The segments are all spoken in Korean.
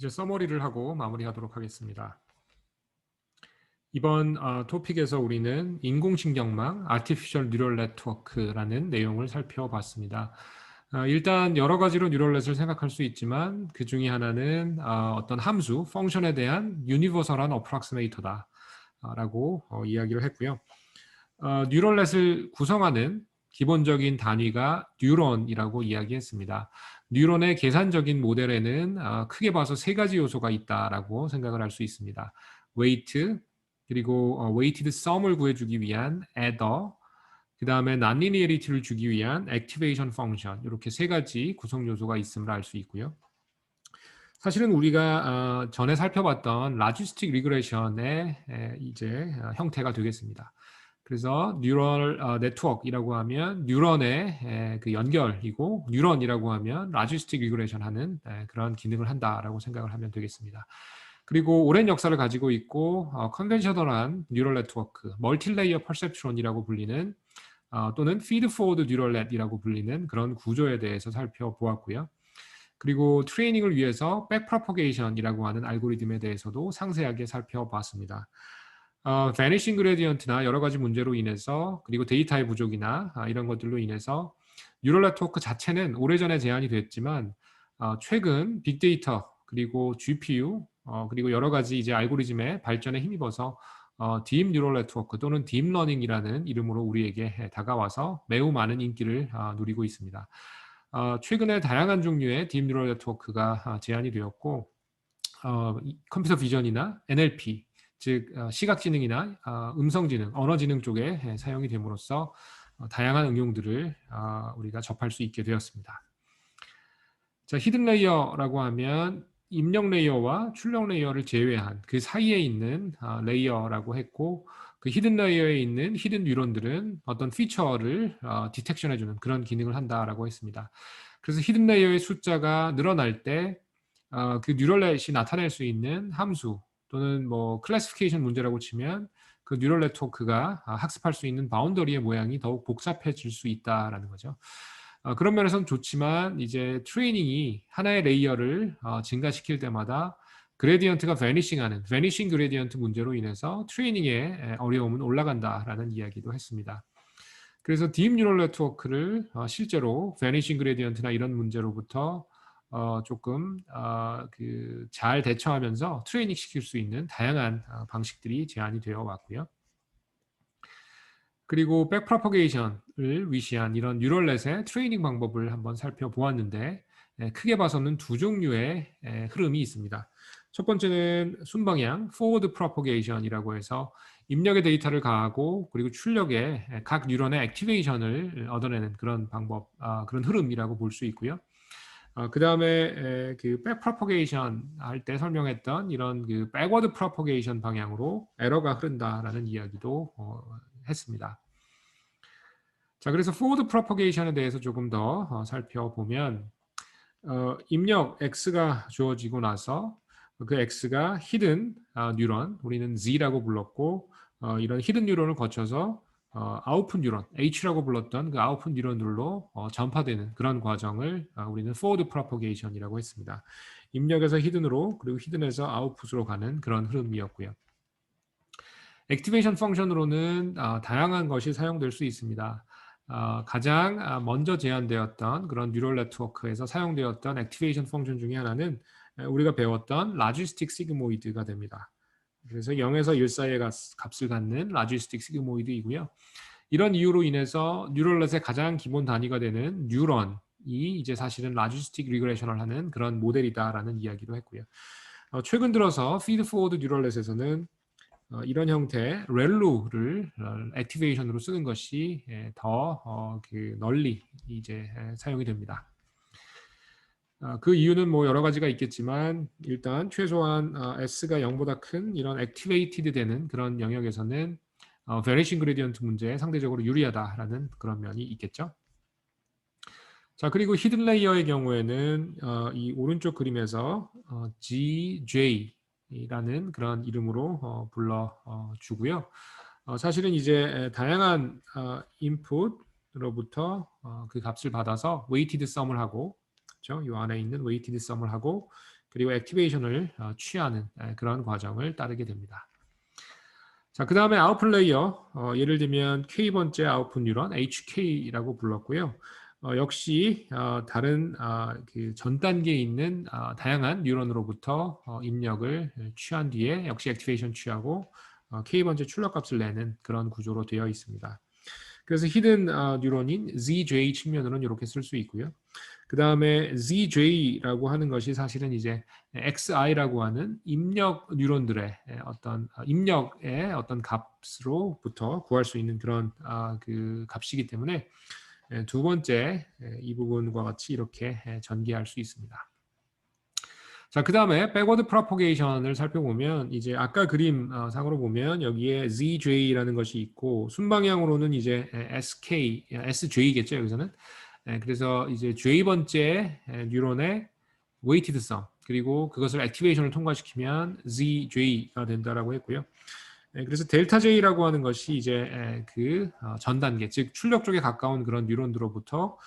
이제 서머리를 하고 마무리하도록 하겠습니다. 이번 토픽에서 우리는 인공신경망 (Artificial Neural Network)라는 내용을 살펴봤습니다. 일단 여러 가지로 뉴럴넷을 생각할 수 있지만 그 중에 하나는 어떤 함수, 펑션에 대한 유니버설한 어프락시메이터다 라고 이야기를 했고요. 뉴럴넷을 구성하는 기본적인 단위가 뉴런이라고 이야기했습니다. 뉴런의 계산적인 모델에는 크게 봐서 세 가지 요소가 있다라고 생각을 할 수 있습니다. 웨이트, 그리고 웨이티드 썸을 구해주기 위한 adder, 그 다음에 non-linearity를 주기 위한 activation function, 이렇게 세 가지 구성 요소가 있음을 알 수 있고요. 사실은 우리가 전에 살펴봤던 logistic regression의 이제 형태가 되겠습니다. 그래서 뉴럴 네트워크이라고 하면 뉴런의 그 연결이고, 뉴런이라고 하면 logistic regression 하는 그런 기능을 한다라고 생각을 하면 되겠습니다. 그리고 오랜 역사를 가지고 있고 컨벤셔널한 뉴럴 네트워크, 멀티레이어 퍼셉트론이라고 불리는 또는 feed forward neural net이라고 불리는 그런 구조에 대해서 살펴보았고요. 그리고 트레이닝을 위해서 백프로포게이션이라고 하는 알고리즘에 대해서도 상세하게 살펴봤습니다. vanishing gradient나 여러 가지 문제로 인해서, 그리고 데이터의 부족이나 이런 것들로 인해서 뉴럴 네트워크 자체는 오래전에 제안이 됐지만 최근 빅데이터, 그리고 GPU, 그리고 여러 가지 이제 알고리즘의 발전에 힘입어서 딥 뉴럴 네트워크 또는 딥러닝이라는 이름으로 우리에게 다가와서 매우 많은 인기를 누리고 있습니다. 최근에 다양한 종류의 딥 뉴럴 네트워크가 제안이 되었고, 컴퓨터 비전이나 NLP, 즉 시각지능이나 음성지능, 언어지능 쪽에 사용이 됨으로써 다양한 응용들을 우리가 접할 수 있게 되었습니다. 자, 히든 레이어라고 하면 입력 레이어와 출력 레이어를 제외한 그 사이에 있는 레이어라고 했고, 그 히든 레이어에 있는 히든 뉴런들은 어떤 피처를 디텍션해주는 그런 기능을 한다라고 했습니다. 그래서 히든 레이어의 숫자가 늘어날 때 그 뉴럴넷이 나타낼 수 있는 함수 또는 뭐 클래시피케이션 문제라고 치면 그 뉴럴 네트워크가 학습할 수 있는 바운더리의 모양이 더욱 복잡해질 수 있다라는 거죠. 그런 면에서는 좋지만 이제 트레이닝이 하나의 레이어를 증가시킬 때마다 그레디언트가 베니싱하는 베니싱 그레디언트 문제로 인해서 트레이닝의 어려움은 올라간다라는 이야기도 했습니다. 그래서 딥 뉴럴 네트워크를 실제로 베니싱 그레디언트나 이런 문제로부터 조금 그 잘 대처하면서 트레이닝 시킬 수 있는 다양한 방식들이 제안이 되어 왔고요. 그리고 백프로포게이션을 위시한 이런 뉴럴넷의 트레이닝 방법을 한번 살펴보았는데, 크게 봐서는 두 종류의 흐름이 있습니다. 첫 번째는 순방향 forward propagation이라고 해서 입력의 데이터를 가하고 그리고 출력에 각 뉴런의 액티베이션을 얻어내는 그런 방법, 그런 흐름이라고 볼 수 있고요. 그 다음에 그 백프로포게이션 할 때 설명했던 이런 그 백워드 프로포게이션 방향으로 에러가 흐른다라는 이야기도 했습니다. 자, 그래서 forward propagation에 대해서 조금 더 살펴보면 입력 x가 주어지고 나서 그 x가 hidden 뉴런, 우리는 z라고 불렀고, 이런 hidden 뉴런을 거쳐서 아웃풋 뉴런, h라고 불렀던 그 아웃풋 뉴런들로 전파되는 그런 과정을 우리는 forward propagation이라고 했습니다. 입력에서 hidden으로, 그리고 hidden에서 아웃풋으로 가는 그런 흐름이었고요. 액티베이션 펑션으로는 다양한 것이 사용될 수 있습니다. 가장 먼저 제안되었던 그런 뉴럴 네트워크에서 사용되었던 액티베이션 펑션 중에 하나는 우리가 배웠던 라지스틱 시그모이드가 됩니다. 그래서 0에서 1 사이의 값을 갖는 라지스틱 시그모이드이고요. 이런 이유로 인해서 뉴럴넷의 가장 기본 단위가 되는 뉴런이 이제 사실은 라지스틱 리그레션을 하는 그런 모델이다라는 이야기도 했고요. 최근 들어서 피드 포워드 뉴럴넷에서는 이런 형태의 렐루를 액티베이션으로 쓰는 것이 더 널리 이제 사용이 됩니다. 그 이유는 뭐 여러 가지가 있겠지만 일단 최소한 S가 0보다 큰 이런 액티베이티드 되는 그런 영역에서는 베리싱 그레디언트 문제에 상대적으로 유리하다라는 그런 면이 있겠죠. 자, 그리고 히든 레이어의 경우에는 이 오른쪽 그림에서 GJ라는 그런 이름으로 불러주고요. 사실은 이제 다양한 인풋으로부터 그 값을 받아서 웨이티드 썸을 하고, 그렇죠? 이 안에 있는 웨이티드 썸을 하고, 그리고 액티베이션을 취하는 그런 과정을 따르게 됩니다. 자, 그 다음에 아웃풋 레이어, 예를 들면 K번째 아웃풋 뉴런, HK라고 불렀고요. 역시 다른 그 전 단계에 있는 다양한 뉴런으로부터 입력을 취한 뒤에 역시 액티베이션 취하고 K번째 출력값을 내는 그런 구조로 되어 있습니다. 그래서 히든 뉴런인 ZJ 측면으로는 이렇게 쓸 수 있고요. 그 다음에 ZJ라고 하는 것이 사실은 이제 XI라고 하는 입력 뉴런들의 어떤 입력의 어떤 값으로부터 구할 수 있는 그런 그 값이기 때문에 두 번째 이 부분과 같이 이렇게 전개할 수 있습니다. 자, 그 다음에 백워드 프로포게이션을 살펴보면 이제 아까 그림 상으로 보면 여기에 ZJ라는 것이 있고 순방향으로는 이제 SK, SJ겠죠 여기서는. 그래서 이제 J번째 뉴런의 웨이티드 썸 그리고 그것을 액티베이션을 통과시키면 ZJ가 된다라고 했고요. 그래서 델타 J라고 하는 것이 이제 그 전 단계, 즉 출력 쪽에 가까운 그런 뉴런으로부터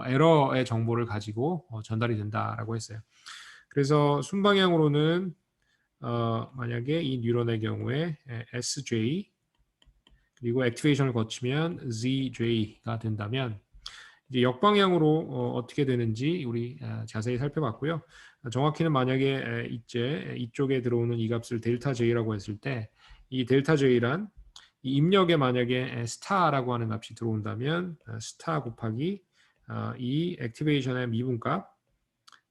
에러의 정보를 가지고 전달이 된다라고 했어요. 그래서 순방향으로는 만약에 이 뉴런의 경우에 SJ 그리고 액티베이션을 거치면 ZJ가 된다면 이제 역방향으로 어떻게 되는지 우리 자세히 살펴봤고요. 정확히는 만약에 이제 이쪽에 들어오는 이 값을 델타 J라고 했을 때 이 델타 J란 이 입력에 만약에 스타라고 하는 값이 들어온다면 스타 곱하기 이 액티베이션의 미분값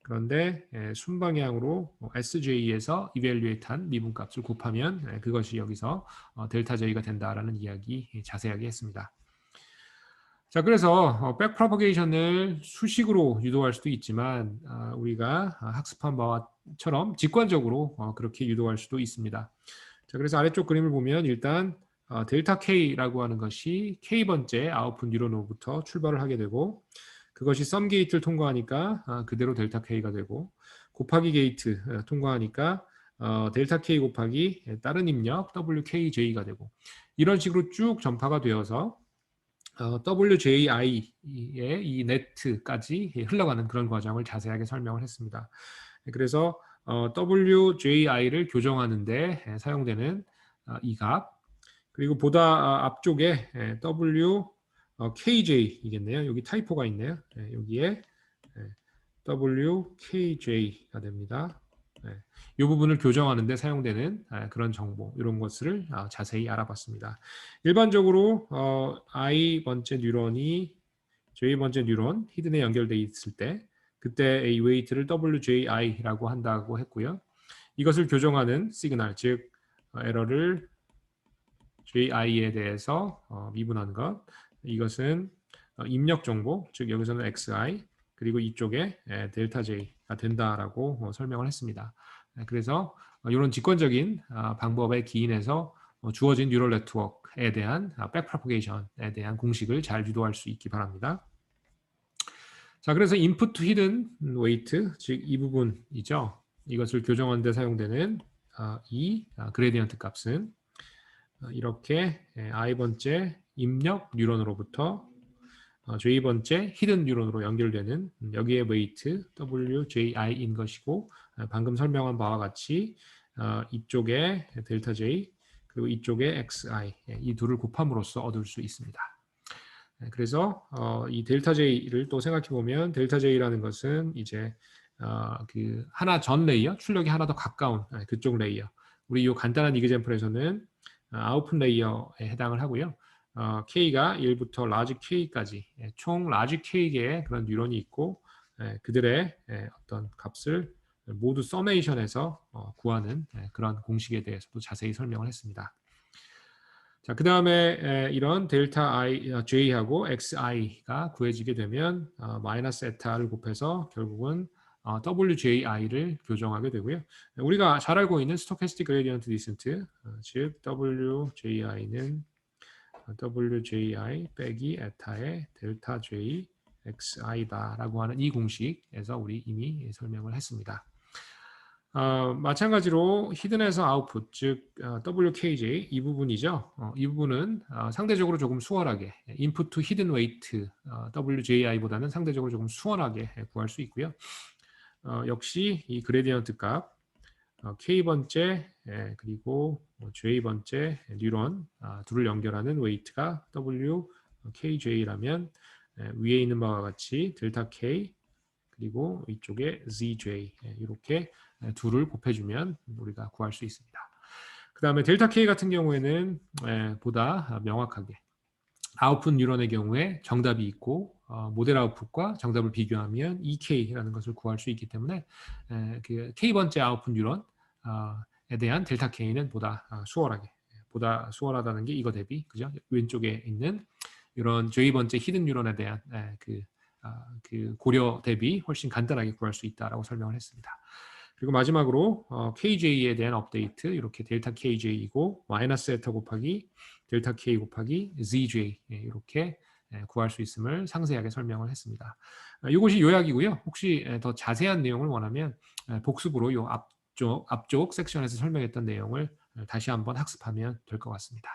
그런데 순방향으로 SJ에서 이벨류에이트한 미분값을 곱하면 그것이 여기서 델타 J가 된다라는 이야기 자세하게 했습니다. 자, 그래서 백프로퍼게이션을 수식으로 유도할 수도 있지만 우리가 학습한 바와처럼 직관적으로 그렇게 유도할 수도 있습니다. 자, 그래서 아래쪽 그림을 보면 일단 델타 K라고 하는 것이 K번째 아웃풋 뉴런으로부터 출발을 하게 되고 그것이 썸 게이트를 통과하니까 그대로 델타 K가 되고 곱하기 게이트 통과하니까 델타 K 곱하기 다른 입력 WKJ가 되고 이런 식으로 쭉 전파가 되어서 WJI의 이 네트까지 흘러가는 그런 과정을 자세하게 설명을 했습니다. 그래서 WJI를 교정하는데 사용되는 이 값, 그리고 보다 앞쪽에 WKJ이겠네요. 여기 타이포가 있네요. 여기에 WKJ가 됩니다. 이 부분을 교정하는 데 사용되는 그런 정보 이런 것을 자세히 알아봤습니다. 일반적으로 I번째 뉴런이 J번째 뉴런 히든에 연결되어 있을 때 그때 이 웨이트를 WJI라고 한다고 했고요. 이것을 교정하는 시그널 즉 에러를 JI에 대해서 미분한 것 이것은 입력 정보 즉 여기서는 XI 그리고 이쪽에 델타 J가 된다라고 설명을 했습니다. 그래서 이런 직관적인 방법에 기인해서 주어진 뉴럴 네트워크에 대한 백프로포게이션에 대한 공식을 잘 유도할 수 있기 바랍니다. 자, 그래서 인풋 투 히든 웨이트 즉 이 부분이죠. 이것을 교정하는 데 사용되는 이 그레디언트 값은 이렇게 I번째 입력 뉴런으로부터 J번째 히든 뉴런으로 연결되는 여기에 웨이트 WJI인 것이고 방금 설명한 바와 같이 이쪽에 델타 J 그리고 이쪽에 XI 이 둘을 곱함으로써 얻을 수 있습니다. 그래서 이 델타 J를 또 생각해 보면 델타 J라는 것은 이제 그 하나 전 레이어 출력이 하나 더 가까운 그쪽 레이어 우리 이 간단한 이그젬플에서는 아웃풋 레이어에 해당을 하고요. K가 1부터 라지 K까지 총 라지 K개의 그런 뉴런이 있고 그들의 어떤 값을 모두 서메이션해서 구하는 그런 공식에 대해서도 자세히 설명을 했습니다. 자, 그 다음에 이런 델타 J하고 XI가 구해지게 되면 마이너스 에타를 곱해서 결국은 WJI를 교정하게 되고요. 우리가 잘 알고 있는 스토캐스틱 그레디언트 디센트 즉 WJI는 WJI 빼기 에타의 델타 J XI다라고 하는 이 공식에서 우리 이미 설명을 했습니다. 마찬가지로 히든에서 아웃풋 즉 WKJ 이 부분이죠. 이 부분은 상대적으로 조금 수월하게 인풋 투 히든 웨이트 WJI보다는 상대적으로 조금 수월하게 구할 수 있고요. 역시 이 그레디언트 값 k번째 그리고 j번째 뉴런 둘을 연결하는 웨이트가 w kj라면 위에 있는 바와 같이 델타 k 그리고 이쪽에 zj 이렇게 둘을 곱해주면 우리가 구할 수 있습니다. 그 다음에 델타 k 같은 경우에는 보다 명확하게 아웃풋 뉴런의 경우에 정답이 있고 모델 아웃풋과 정답을 비교하면 EK라는 것을 구할 수 있기 때문에 그 K번째 아웃풋 뉴런에 대한 델타 K는 보다 수월하다는 게 이거 대비 그죠? 왼쪽에 있는 이런 J번째 히든 뉴런에 대한 그 고려 대비 훨씬 간단하게 구할 수 있다라고 설명을 했습니다. 그리고 마지막으로 KJ에 대한 업데이트 이렇게 델타 KJ이고 마이너스 에타 곱하기 델타 K 곱하기 ZJ 이렇게 구할 수 있음을 상세하게 설명을 했습니다. 이것이 요약이고요. 혹시 더 자세한 내용을 원하면 복습으로 이 앞쪽 섹션에서 설명했던 내용을 다시 한번 학습하면 될 것 같습니다.